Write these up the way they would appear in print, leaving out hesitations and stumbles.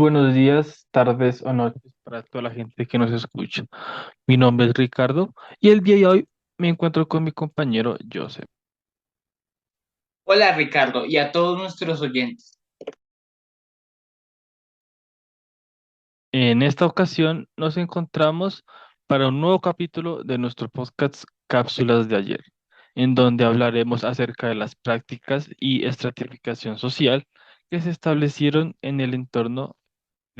buenos días, tardes o noches para toda la gente que nos escucha. Mi nombre es Ricardo y el día de hoy me encuentro con mi compañero Joseph. Hola Ricardo y a todos nuestros oyentes. En esta ocasión nos encontramos para un nuevo capítulo de nuestro podcast Cápsulas de ayer, en donde hablaremos acerca de las prácticas y estratificación social que se establecieron en el entorno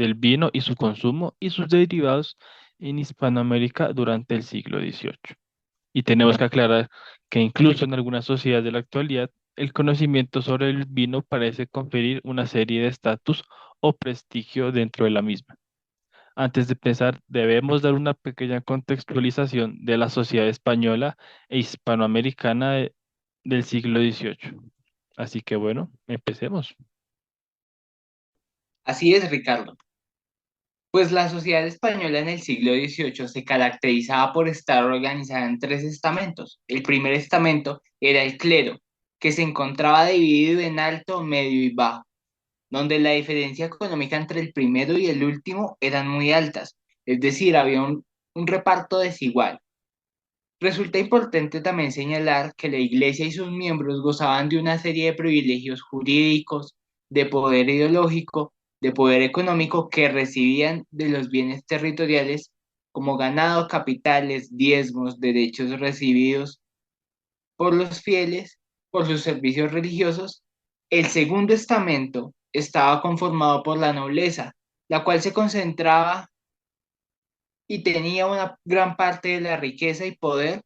del vino y su consumo y sus derivados en Hispanoamérica durante el siglo XVIII. Y tenemos que aclarar que incluso en algunas sociedades de la actualidad, el conocimiento sobre el vino parece conferir una serie de estatus o prestigio dentro de la misma. Antes de empezar, debemos dar una pequeña contextualización de la sociedad española e hispanoamericana del siglo XVIII. Así que bueno, empecemos. Así es, Ricardo. Pues la sociedad española en el siglo XVIII se caracterizaba por estar organizada en tres estamentos. El primer estamento era el clero, que se encontraba dividido en alto, medio y bajo, donde la diferencia económica entre el primero y el último eran muy altas, es decir, había un reparto desigual. Resulta importante también señalar que la Iglesia y sus miembros gozaban de una serie de privilegios jurídicos, de poder ideológico, de poder económico que recibían de los bienes territoriales como ganado, capitales, diezmos, derechos recibidos por los fieles, por sus servicios religiosos. El segundo estamento estaba conformado por la nobleza, la cual se concentraba y tenía una gran parte de la riqueza y poder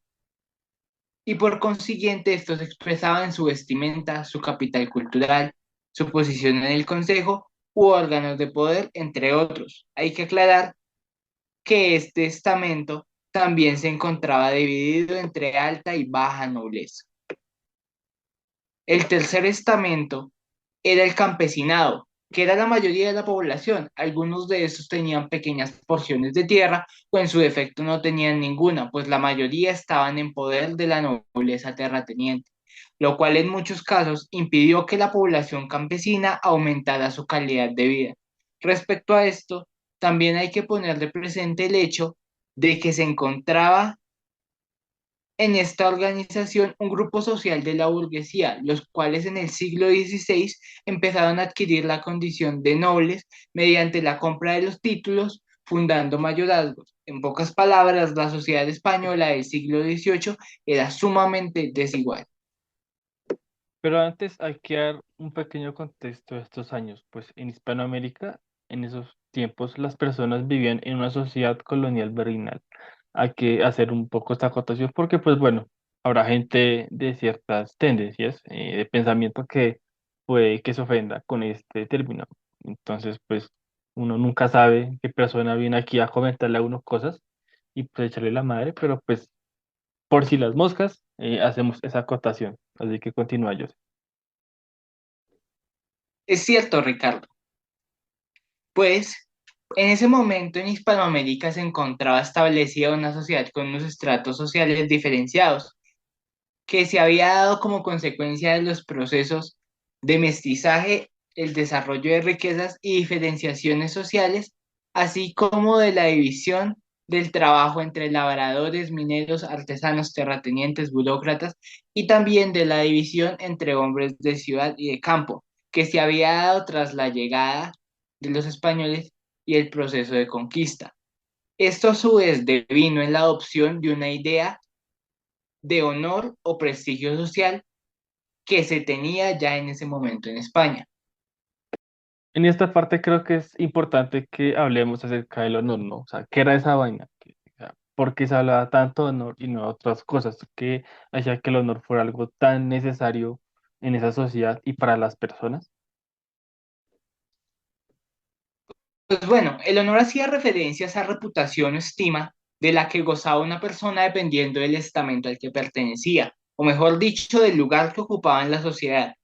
y por consiguiente esto se expresaba en su vestimenta, su capital cultural, su posición en el consejo u órganos de poder, entre otros. Hay que aclarar que este estamento también se encontraba dividido entre alta y baja nobleza. El tercer estamento era el campesinado, que era la mayoría de la población. Algunos de estos tenían pequeñas porciones de tierra o en su defecto no tenían ninguna, pues la mayoría estaban en poder de la nobleza terrateniente, lo cual en muchos casos impidió que la población campesina aumentara su calidad de vida. Respecto a esto, también hay que poner de presente el hecho de que se encontraba en esta organización un grupo social de la burguesía, los cuales en el siglo XVI empezaron a adquirir la condición de nobles mediante la compra de los títulos, fundando mayorazgos. En pocas palabras, la sociedad española del siglo XVIII era sumamente desigual. Pero antes hay que dar un pequeño contexto de estos años, pues en Hispanoamérica, en esos tiempos, las personas vivían en una sociedad colonial virreinal. Hay que hacer un poco esta acotación porque, pues bueno, habrá gente de ciertas tendencias de pensamiento que puede que se ofenda con este término. Entonces, pues uno nunca sabe qué persona viene aquí a comentarle a uno cosas y pues echarle la madre, pero pues por si las moscas, hacemos esa acotación. Así que continúa yo. Es cierto, Ricardo, pues en ese momento en Hispanoamérica se encontraba establecida una sociedad con unos estratos sociales diferenciados que se había dado como consecuencia de los procesos de mestizaje, el desarrollo de riquezas y diferenciaciones sociales, así como de la división del trabajo entre labradores, mineros, artesanos, terratenientes, burócratas, y también de la división entre hombres de ciudad y de campo, que se había dado tras la llegada de los españoles y el proceso de conquista. Esto a su vez devino en la adopción de una idea de honor o prestigio social que se tenía ya en ese momento en España. En esta parte creo que es importante que hablemos acerca del honor, ¿no? O sea, ¿qué era esa vaina? O sea, ¿por qué se hablaba tanto de honor y no de otras cosas? ¿Qué hacía que el honor fuera algo tan necesario en esa sociedad y para las personas? Pues bueno, el honor hacía referencia a esa reputación o estima de la que gozaba una persona dependiendo del estamento al que pertenecía, o mejor dicho, del lugar que ocupaba en la sociedad.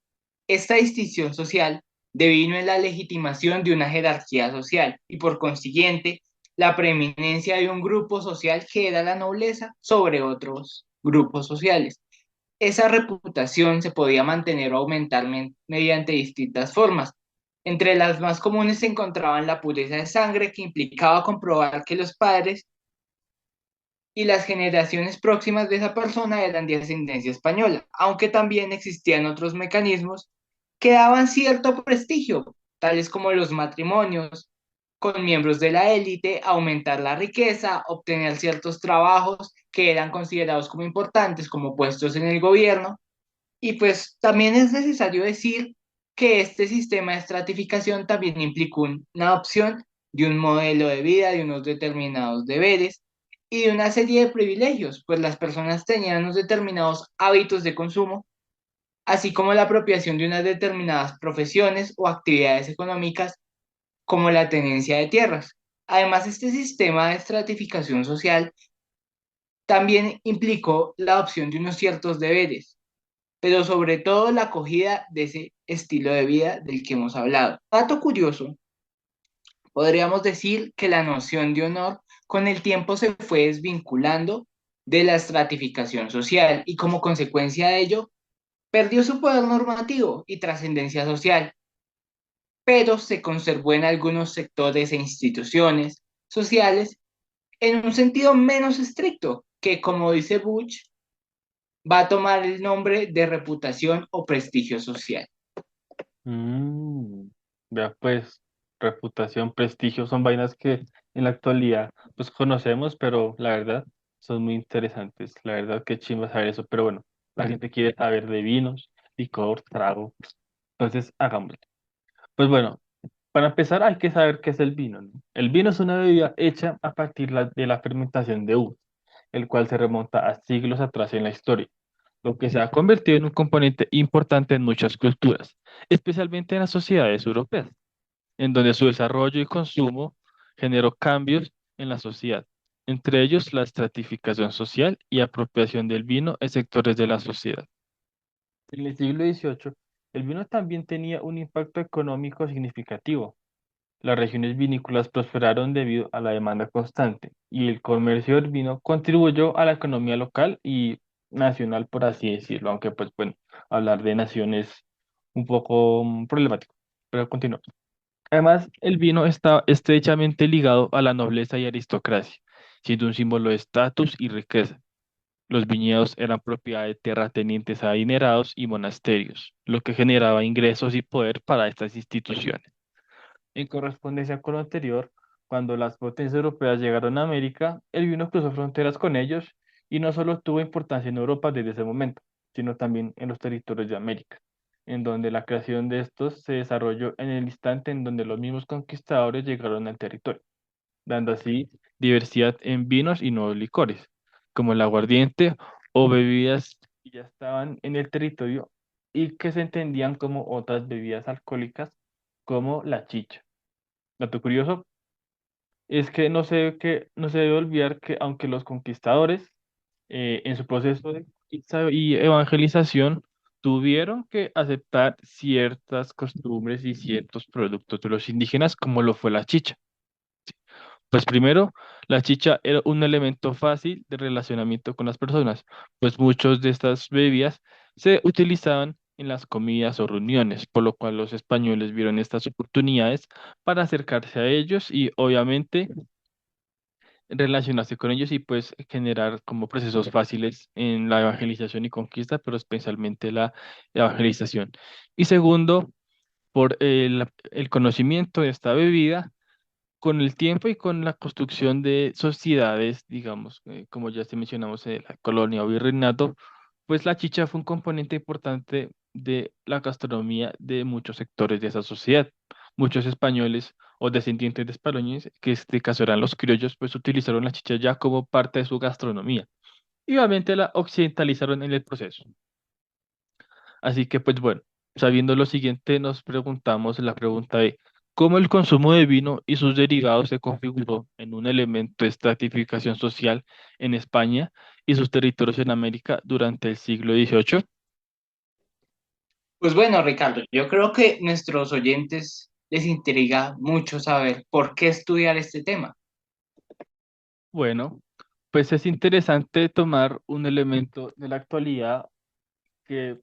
Esta distinción social devino en la legitimación de una jerarquía social y por consiguiente la preeminencia de un grupo social que era la nobleza sobre otros grupos sociales. Esa reputación se podía mantener o aumentar mediante distintas formas. Entre las más comunes se encontraban la pureza de sangre, que implicaba comprobar que los padres y las generaciones próximas de esa persona eran de ascendencia española, aunque también existían otros mecanismos que daban cierto prestigio, tales como los matrimonios con miembros de la élite, aumentar la riqueza, obtener ciertos trabajos que eran considerados como importantes, como puestos en el gobierno. Y pues también es necesario decir que este sistema de estratificación también implicó una opción de un modelo de vida, de unos determinados deberes y de una serie de privilegios, pues las personas tenían unos determinados hábitos de consumo, así como la apropiación de unas determinadas profesiones o actividades económicas, como la tenencia de tierras. Además, este sistema de estratificación social también implicó la adopción de unos ciertos deberes, pero sobre todo la acogida de ese estilo de vida del que hemos hablado. Dato curioso, podríamos decir que la noción de honor con el tiempo se fue desvinculando de la estratificación social y como consecuencia de ello perdió su poder normativo y trascendencia social, pero se conservó en algunos sectores e instituciones sociales en un sentido menos estricto, que como dice Bush, va a tomar el nombre de reputación o prestigio social. Mm, vea pues, reputación, prestigio son vainas que en la actualidad pues conocemos, pero la verdad son muy interesantes. La verdad que chimba saber eso, pero bueno, la gente quiere saber de vinos, licor, trago, entonces hagámoslo. Pues bueno, para empezar hay que saber qué es el vino, ¿no? El vino es una bebida hecha a partir de la fermentación de uva, el cual se remonta a siglos atrás en la historia, lo que se ha convertido en un componente importante en muchas culturas, especialmente en las sociedades europeas, en donde su desarrollo y consumo generó cambios en la sociedad, entre ellos la estratificación social y apropiación del vino en sectores de la sociedad. En el siglo XVIII, el vino también tenía un impacto económico significativo. Las regiones vinícolas prosperaron debido a la demanda constante y el comercio del vino contribuyó a la economía local y nacional, por así decirlo, aunque pues bueno, hablar de naciones es un poco problemático, pero continuamos. Además, el vino está estrechamente ligado a la nobleza y aristocracia, siendo un símbolo de estatus y riqueza. Los viñedos eran propiedad de terratenientes adinerados y monasterios, lo que generaba ingresos y poder para estas instituciones. En correspondencia con lo anterior, cuando las potencias europeas llegaron a América, el vino cruzó fronteras con ellos y no solo tuvo importancia en Europa desde ese momento, sino también en los territorios de América, en donde la creación de estos se desarrolló en el instante en donde los mismos conquistadores llegaron al territorio, dando así diversidad en vinos y nuevos licores, como el aguardiente o bebidas que ya estaban en el territorio y que se entendían como otras bebidas alcohólicas, como la chicha. Dato curioso es que no se debe olvidar que aunque los conquistadores en su proceso de conquista y evangelización tuvieron que aceptar ciertas costumbres y ciertos productos de los indígenas, como lo fue la chicha. Pues primero, la chicha era un elemento fácil de relacionamiento con las personas, pues muchos de estas bebidas se utilizaban en las comidas o reuniones, por lo cual los españoles vieron estas oportunidades para acercarse a ellos y obviamente relacionarse con ellos y pues generar como procesos fáciles en la evangelización y conquista, pero especialmente la evangelización. Y segundo, por el conocimiento de esta bebida con el tiempo y con la construcción de sociedades, digamos, como ya se mencionamos en la colonia o virreinato, pues la chicha fue un componente importante de la gastronomía de muchos sectores de esa sociedad. Muchos españoles o descendientes de españoles, que en este caso eran los criollos, pues utilizaron la chicha ya como parte de su gastronomía y obviamente la occidentalizaron en el proceso. Así que, pues bueno, sabiendo lo siguiente, nos preguntamos la pregunta de cómo el consumo de vino y sus derivados se configuró en un elemento de estratificación social en España y sus territorios en América durante el siglo XVIII. Pues bueno, Ricardo, yo creo que nuestros oyentes les intriga mucho saber por qué estudiar este tema. Bueno, pues es interesante tomar un elemento de la actualidad que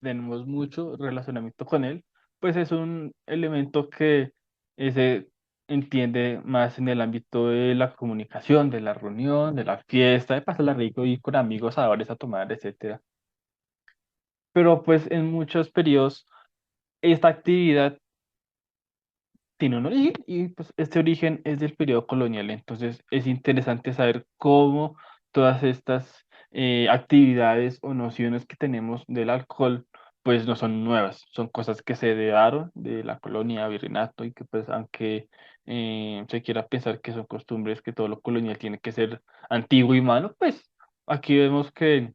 tenemos mucho relacionamiento con él, pues es un elemento que se entiende más en el ámbito de la comunicación, de la reunión, de la fiesta, de pasarla rico y con amigos a bares a tomar, etcétera. Pero pues en muchos periodos esta actividad tiene un origen y pues este origen es del periodo colonial. Entonces es interesante saber cómo todas estas actividades o nociones que tenemos del alcohol pues no son nuevas, son cosas que se heredaron de la colonia virreinato y que pues aunque se quiera pensar que son costumbres, que todo lo colonial tiene que ser antiguo y malo, pues aquí vemos que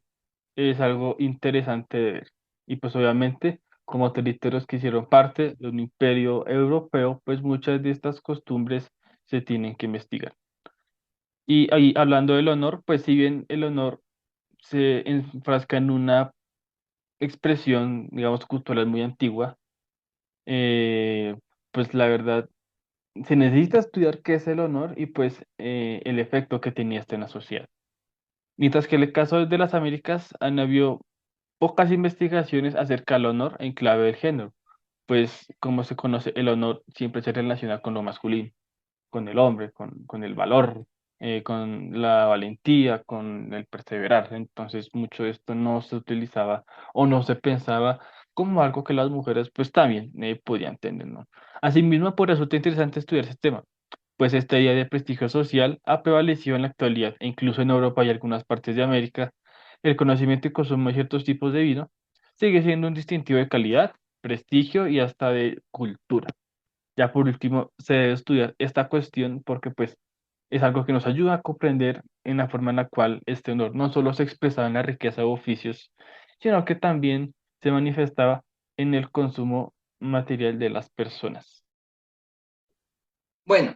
es algo interesante de ver. Y pues obviamente, como territorios que hicieron parte de un imperio europeo, pues muchas de estas costumbres se tienen que investigar. Y ahí hablando del honor, pues si bien el honor se enfrasca en una expresión, digamos, cultural muy antigua, eh, pues la verdad, se necesita estudiar qué es el honor y pues el efecto que tenía esto en la sociedad. Mientras que en el caso de las Américas han habido pocas investigaciones acerca del honor en clave del género, pues como se conoce, el honor siempre se relaciona con lo masculino, con el hombre, con el valor, con la valentía, con el perseverar. Entonces, mucho de esto no se utilizaba o no se pensaba como algo que las mujeres pues también podían tener, ¿no? Asimismo, por eso es interesante estudiar ese tema, pues esta idea de prestigio social ha prevalecido en la actualidad e incluso en Europa y algunas partes de América. El conocimiento y consumo de ciertos tipos de vino sigue siendo un distintivo de calidad, prestigio y hasta de cultura. Ya por último, se debe estudiar esta cuestión porque pues es algo que nos ayuda a comprender en la forma en la cual este honor no solo se expresaba en la riqueza de oficios, sino que también se manifestaba en el consumo material de las personas. Bueno,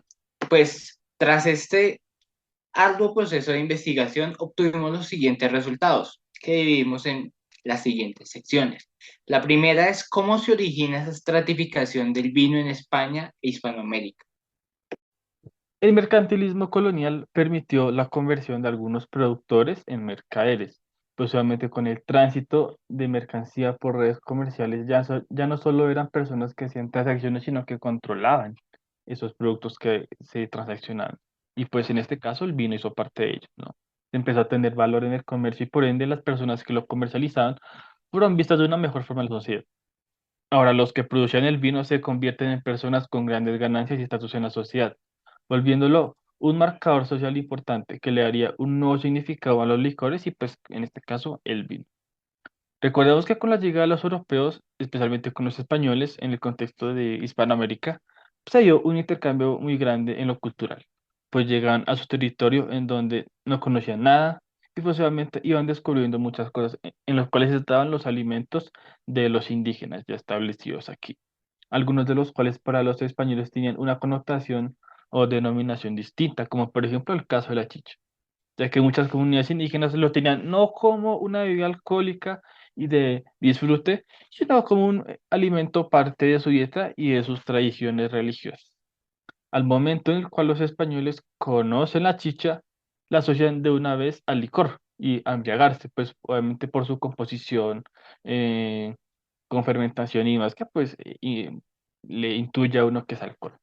pues tras este arduo proceso de investigación obtuvimos los siguientes resultados, que dividimos en las siguientes secciones. La primera es cómo se origina esa estratificación del vino en España e Hispanoamérica. El mercantilismo colonial permitió la conversión de algunos productores en mercaderes, pues obviamente con el tránsito de mercancía por redes comerciales ya no solo eran personas que hacían transacciones, sino que controlaban esos productos que se transaccionaban. Y pues en este caso el vino hizo parte de ello, ¿no? Empezó a tener valor en el comercio y por ende las personas que lo comercializaban fueron vistas de una mejor forma en la sociedad. Ahora, los que producían el vino se convierten en personas con grandes ganancias y estatus en la sociedad, volviéndolo un marcador social importante que le daría un nuevo significado a los licores y pues en este caso el vino. Recordemos que con la llegada de los europeos, especialmente con los españoles en el contexto de Hispanoamérica, se dio un intercambio muy grande en lo cultural, pues llegan a su territorio en donde no conocían nada y pues obviamente iban descubriendo muchas cosas en las cuales estaban los alimentos de los indígenas ya establecidos aquí, algunos de los cuales para los españoles tenían una connotación o denominación distinta, como por ejemplo el caso de la chicha, ya que muchas comunidades indígenas lo tenían no como una bebida alcohólica y de disfrute, sino como un alimento parte de su dieta y de sus tradiciones religiosas. Al momento en el cual los españoles conocen la chicha, la asocian de una vez al licor y a embriagarse, pues obviamente por su composición, eh, con fermentación y más que pues le intuye a uno que es alcohol.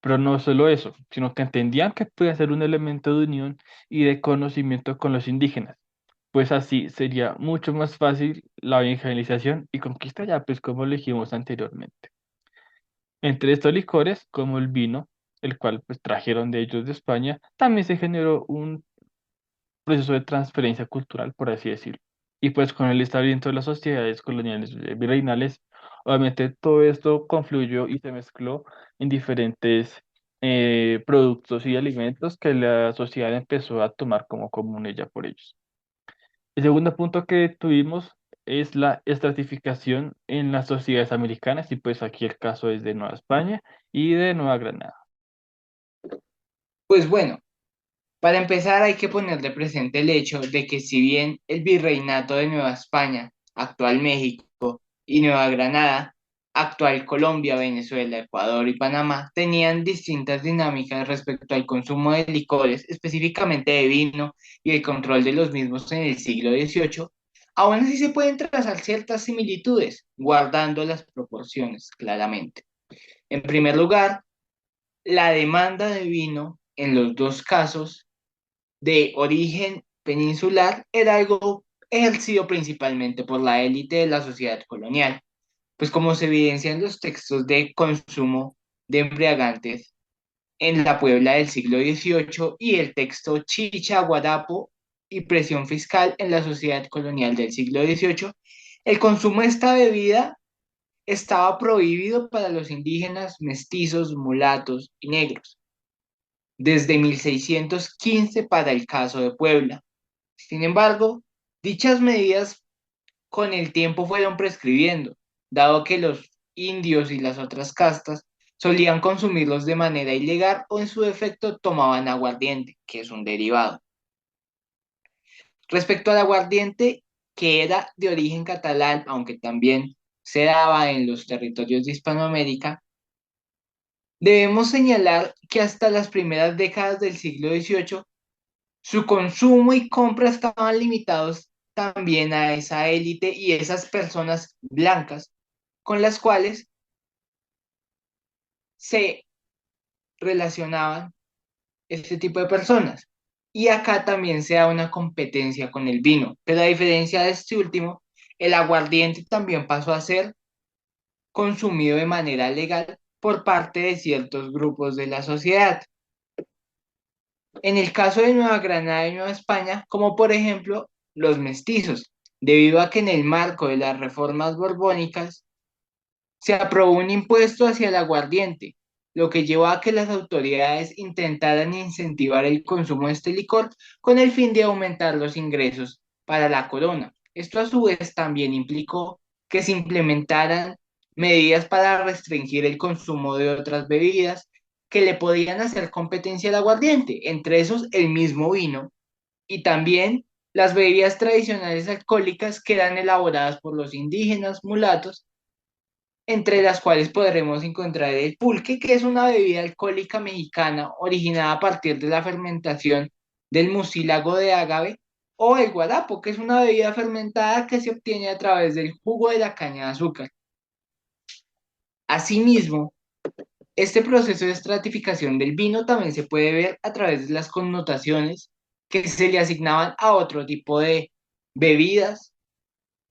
Pero no solo eso, sino que entendían que puede ser un elemento de unión y de conocimiento con los indígenas, pues así sería mucho más fácil la evangelización y conquista ya, pues como lo dijimos anteriormente. Entre estos licores, como el vino, el cual pues trajeron de ellos de España, también se generó un proceso de transferencia cultural, por así decirlo. Y pues con el establecimiento de las sociedades coloniales virreinales, obviamente todo esto confluyó y se mezcló en diferentes productos y alimentos que la sociedad empezó a tomar como comunes ya por ellos. El segundo punto que tuvimos es la estratificación en las sociedades americanas y pues aquí el caso es de Nueva España y de Nueva Granada. Pues bueno, para empezar hay que poner de presente el hecho de que si bien el virreinato de Nueva España, actual México, y Nueva Granada, actual Colombia, Venezuela, Ecuador y Panamá, tenían distintas dinámicas respecto al consumo de licores, específicamente de vino y el control de los mismos en el siglo XVIII, Aún así se pueden trazar ciertas similitudes, guardando las proporciones claramente. En primer lugar, la demanda de vino en los dos casos de origen peninsular era algo ejercido principalmente por la élite de la sociedad colonial, pues como se evidencia en los textos de consumo de embriagantes en la Puebla del siglo XVIII y el texto Chicha, Guarapo y presión fiscal en la sociedad colonial del siglo XVIII, el consumo de esta bebida estaba prohibido para los indígenas, mestizos, mulatos y negros, desde 1615 para el caso de Puebla. Sin embargo, dichas medidas con el tiempo fueron prescribiendo, dado que los indios y las otras castas solían consumirlos de manera ilegal o en su defecto tomaban aguardiente, que es un derivado. Respecto al aguardiente, que era de origen catalán, aunque también se daba en los territorios de Hispanoamérica, debemos señalar que hasta las primeras décadas del siglo XVIII su consumo y compra estaban limitados también a esa élite y esas personas blancas con las cuales se relacionaban este tipo de personas. Y acá también se da una competencia con el vino, pero a diferencia de este último, el aguardiente también pasó a ser consumido de manera legal por parte de ciertos grupos de la sociedad. En el caso de Nueva Granada y Nueva España, como por ejemplo los mestizos, debido a que en el marco de las reformas borbónicas se aprobó un impuesto hacia el aguardiente, lo que llevó a que las autoridades intentaran incentivar el consumo de este licor con el fin de aumentar los ingresos para la corona. Esto a su vez también implicó que se implementaran medidas para restringir el consumo de otras bebidas que le podían hacer competencia al aguardiente, entre esos el mismo vino y también las bebidas tradicionales alcohólicas que eran elaboradas por los indígenas, mulatos, entre las cuales podremos encontrar el pulque, que es una bebida alcohólica mexicana originada a partir de la fermentación del mucílago de agave, o el guarapo, que es una bebida fermentada que se obtiene a través del jugo de la caña de azúcar. Asimismo, este proceso de estratificación del vino también se puede ver a través de las connotaciones que se le asignaban a otro tipo de bebidas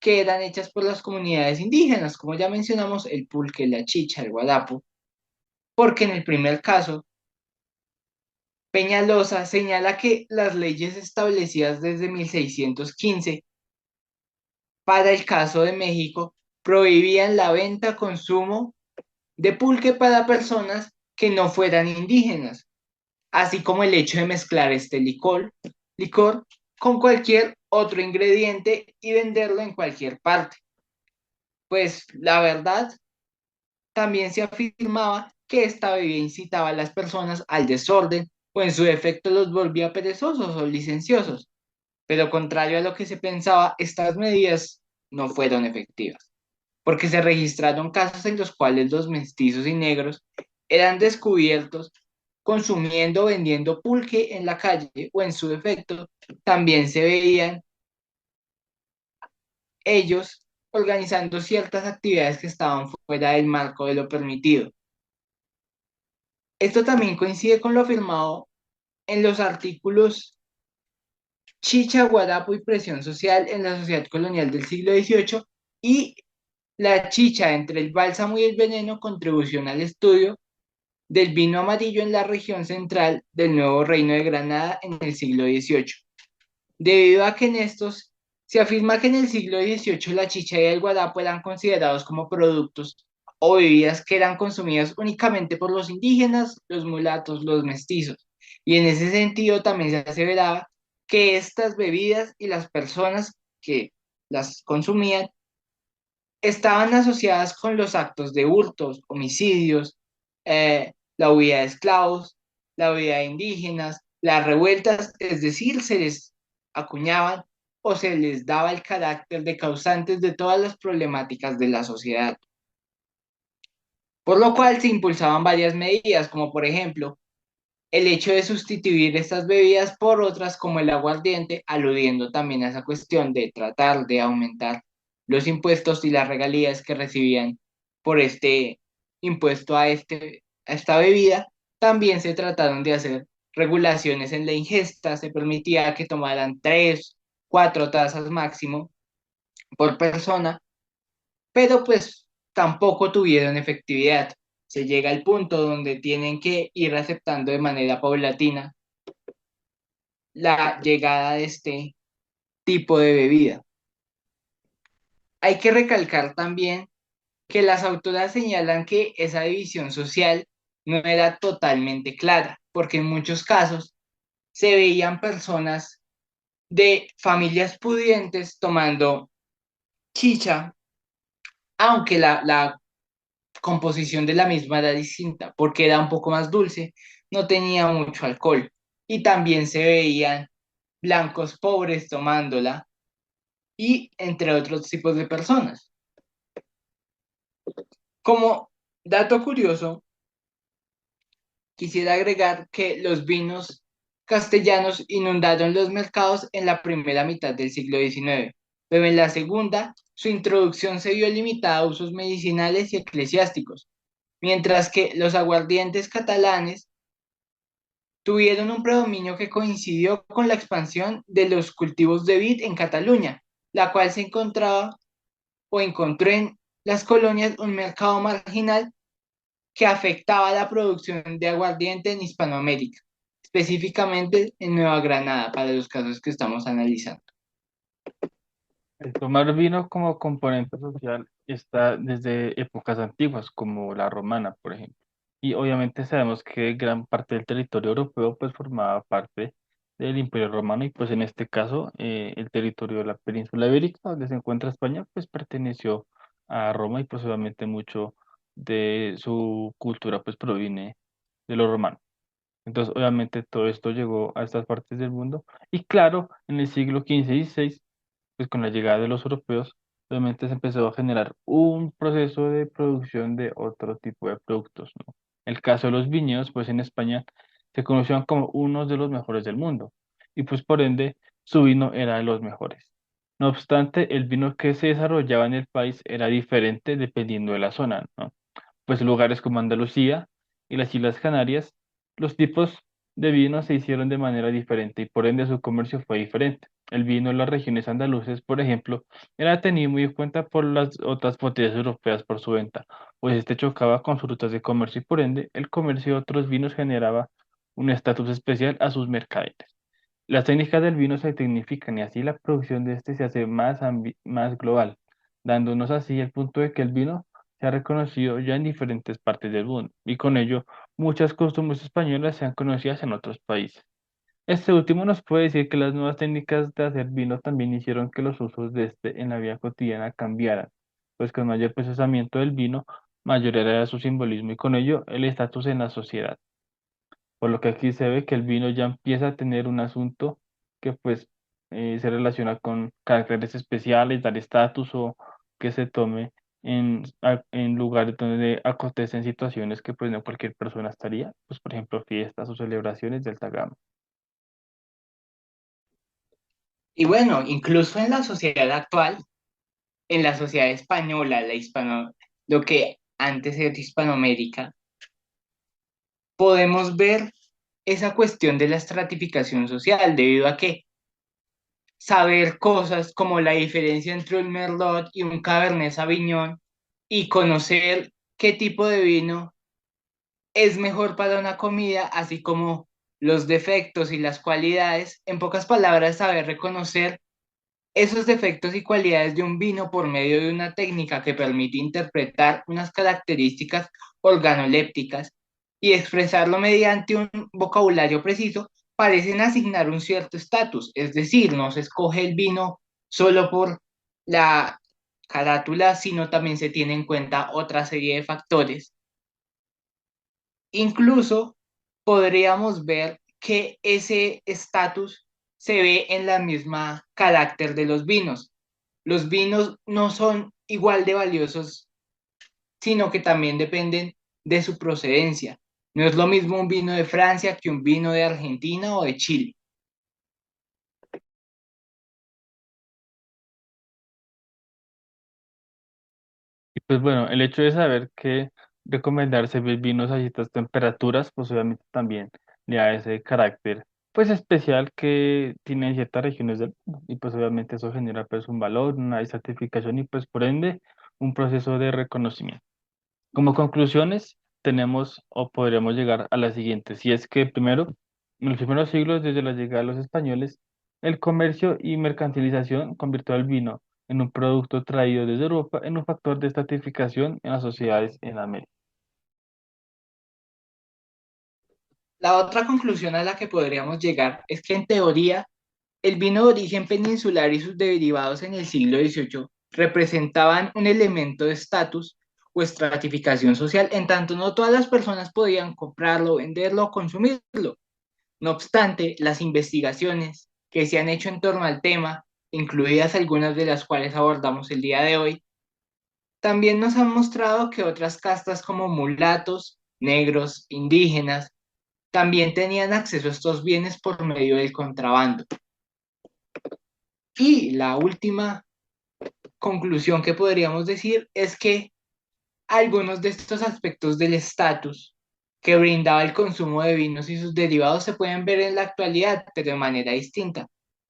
que eran hechas por las comunidades indígenas, como ya mencionamos, el pulque, la chicha, el guadapo, porque en el primer caso, Peñalosa señala que las leyes establecidas desde 1615 para el caso de México prohibían la venta, consumo de pulque para personas que no fueran indígenas, así como el hecho de mezclar este licor con cualquier otro ingrediente y venderlo en cualquier parte. Pues la verdad, también se afirmaba que esta bebida incitaba a las personas al desorden o en su defecto los volvía perezosos o licenciosos. Pero contrario a lo que se pensaba, estas medidas no fueron efectivas, porque se registraron casos en los cuales los mestizos y negros eran descubiertos consumiendo o vendiendo pulque en la calle o en su defecto también se veían ellos organizando ciertas actividades que estaban fuera del marco de lo permitido. Esto también coincide con lo afirmado en los artículos Chicha, Guarapo y Presión Social en la Sociedad Colonial del siglo XVIII y La chicha entre el bálsamo y el veneno, contribución al estudio del vino amarillo en la región central del Nuevo Reino de Granada en el siglo XVIII. Debido a que en estos se afirma que en el siglo XVIII la chicha y el guarapo eran considerados como productos o bebidas que eran consumidas únicamente por los indígenas, los mulatos, los mestizos. Y en ese sentido también se aseveraba que estas bebidas y las personas que las consumían estaban asociadas con los actos de hurtos, homicidios, la huida de esclavos, la huida de indígenas, las revueltas, es decir, se les acuñaban o se les daba el carácter de causantes de todas las problemáticas de la sociedad. Por lo cual se impulsaban varias medidas, como por ejemplo, el hecho de sustituir estas bebidas por otras como el aguardiente, aludiendo también a esa cuestión de tratar de aumentar los impuestos y las regalías que recibían por este impuesto a esta bebida, también se trataron de hacer regulaciones en la ingesta, se permitía que tomaran 3, 4 tazas máximo por persona, pero pues tampoco tuvieron efectividad. Se llega al punto donde tienen que ir aceptando de manera paulatina la llegada de este tipo de bebida. Hay que recalcar también que las autoras señalan que esa división social no era totalmente clara, porque en muchos casos se veían personas de familias pudientes tomando chicha, aunque la composición de la misma era distinta, porque era un poco más dulce, no tenía mucho alcohol. Y también se veían blancos pobres tomándola y entre otros tipos de personas. Como dato curioso, quisiera agregar que los vinos castellanos inundaron los mercados en la primera mitad del siglo XIX, pero en la segunda su introducción se vio limitada a usos medicinales y eclesiásticos, mientras que los aguardientes catalanes tuvieron un predominio que coincidió con la expansión de los cultivos de vid en Cataluña, la cual se encontraba o encontró en las colonias un mercado marginal que afectaba la producción de aguardiente en Hispanoamérica, específicamente en Nueva Granada, para los casos que estamos analizando. El tomar vino como componente social está desde épocas antiguas, como la romana, por ejemplo. Y obviamente sabemos que gran parte del territorio europeo pues formaba parte del Imperio Romano y pues en este caso el territorio de la península ibérica, donde se encuentra España, pues perteneció a Roma y pues obviamente mucho de su cultura pues proviene de los romanos. Entonces obviamente todo esto llegó a estas partes del mundo y claro, en el siglo XV y XVI pues con la llegada de los europeos, obviamente se empezó a generar un proceso de producción de otro tipo de productos, ¿no? El caso de los viñedos, pues en España se conocían como unos de los mejores del mundo y pues por ende su vino era de los mejores. No obstante, el vino que se desarrollaba en el país era diferente dependiendo de la zona, ¿no? Pues lugares como Andalucía y las Islas Canarias, los tipos de vino se hicieron de manera diferente y por ende su comercio fue diferente. El vino en las regiones andaluces, por ejemplo, era tenido muy en cuenta por las otras potencias europeas por su venta, pues este chocaba con sus rutas de comercio y por ende el comercio de otros vinos generaba un estatus especial a sus mercaderes. Las técnicas del vino se tecnifican y así la producción de este se hace más global, dándonos así el punto de que el vino se ha reconocido ya en diferentes partes del mundo y con ello muchas costumbres españolas sean conocidas en otros países. Este último nos puede decir que las nuevas técnicas de hacer vino también hicieron que los usos de este en la vida cotidiana cambiaran, pues con mayor procesamiento del vino, mayor era su simbolismo y con ello el estatus en la sociedad. Por lo que aquí se ve que el vino ya empieza a tener un asunto que pues se relaciona con caracteres especiales, dar estatus o que se tome en lugares donde acontecen situaciones que pues no cualquier persona estaría, pues por ejemplo fiestas o celebraciones de alta gama. Y bueno, incluso en la sociedad actual, en la sociedad española, lo que antes era Hispanoamérica, podemos ver esa cuestión de la estratificación social, debido a que saber cosas como la diferencia entre un Merlot y un Cabernet Sauvignon y conocer qué tipo de vino es mejor para una comida, así como los defectos y las cualidades, en pocas palabras, saber reconocer esos defectos y cualidades de un vino por medio de una técnica que permite interpretar unas características organolépticas y expresarlo mediante un vocabulario preciso, parecen asignar un cierto estatus. Es decir, no se escoge el vino solo por la carátula, sino también se tiene en cuenta otra serie de factores. Incluso podríamos ver que ese estatus se ve en la misma carácter de los vinos. Los vinos no son igual de valiosos, sino que también dependen de su procedencia. No es lo mismo un vino de Francia que un vino de Argentina o de Chile. Y pues bueno, el hecho de saber que recomendar servir vinos a ciertas temperaturas, pues obviamente también le da ese carácter pues especial que tienen ciertas regiones del mundo. Y pues obviamente eso genera pues un valor, una certificación y pues por ende un proceso de reconocimiento. Como conclusiones, tenemos o podríamos llegar a la siguiente. Si es que primero, en los primeros siglos, desde la llegada de los españoles, el comercio y mercantilización convirtió al vino en un producto traído desde Europa en un factor de estratificación en las sociedades en América. La otra conclusión a la que podríamos llegar es que en teoría el vino de origen peninsular y sus derivados en el siglo XVIII representaban un elemento de estatus o estratificación social, en tanto no todas las personas podían comprarlo, venderlo o consumirlo. No obstante, las investigaciones que se han hecho en torno al tema, incluidas algunas de las cuales abordamos el día de hoy, también nos han mostrado que otras castas como mulatos, negros, indígenas, también tenían acceso a estos bienes por medio del contrabando. Y la última conclusión que podríamos decir es que algunos de estos aspectos del estatus que brindaba el consumo de vinos y sus derivados se pueden ver en la actualidad, pero de manera distinta.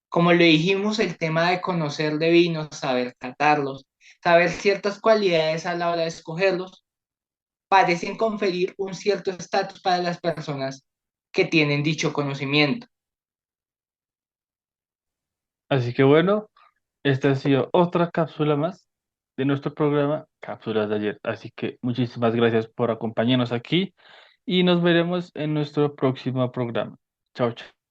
Como lo dijimos, el tema de conocer de vinos, saber catarlos, saber ciertas cualidades a la hora de escogerlos, parecen conferir un cierto estatus para las personas que tienen dicho conocimiento. Así que bueno, esta ha sido otra cápsula más de nuestro programa Cápsulas de ayer. Así que muchísimas gracias por acompañarnos aquí y nos veremos en nuestro próximo programa. Chao, chao.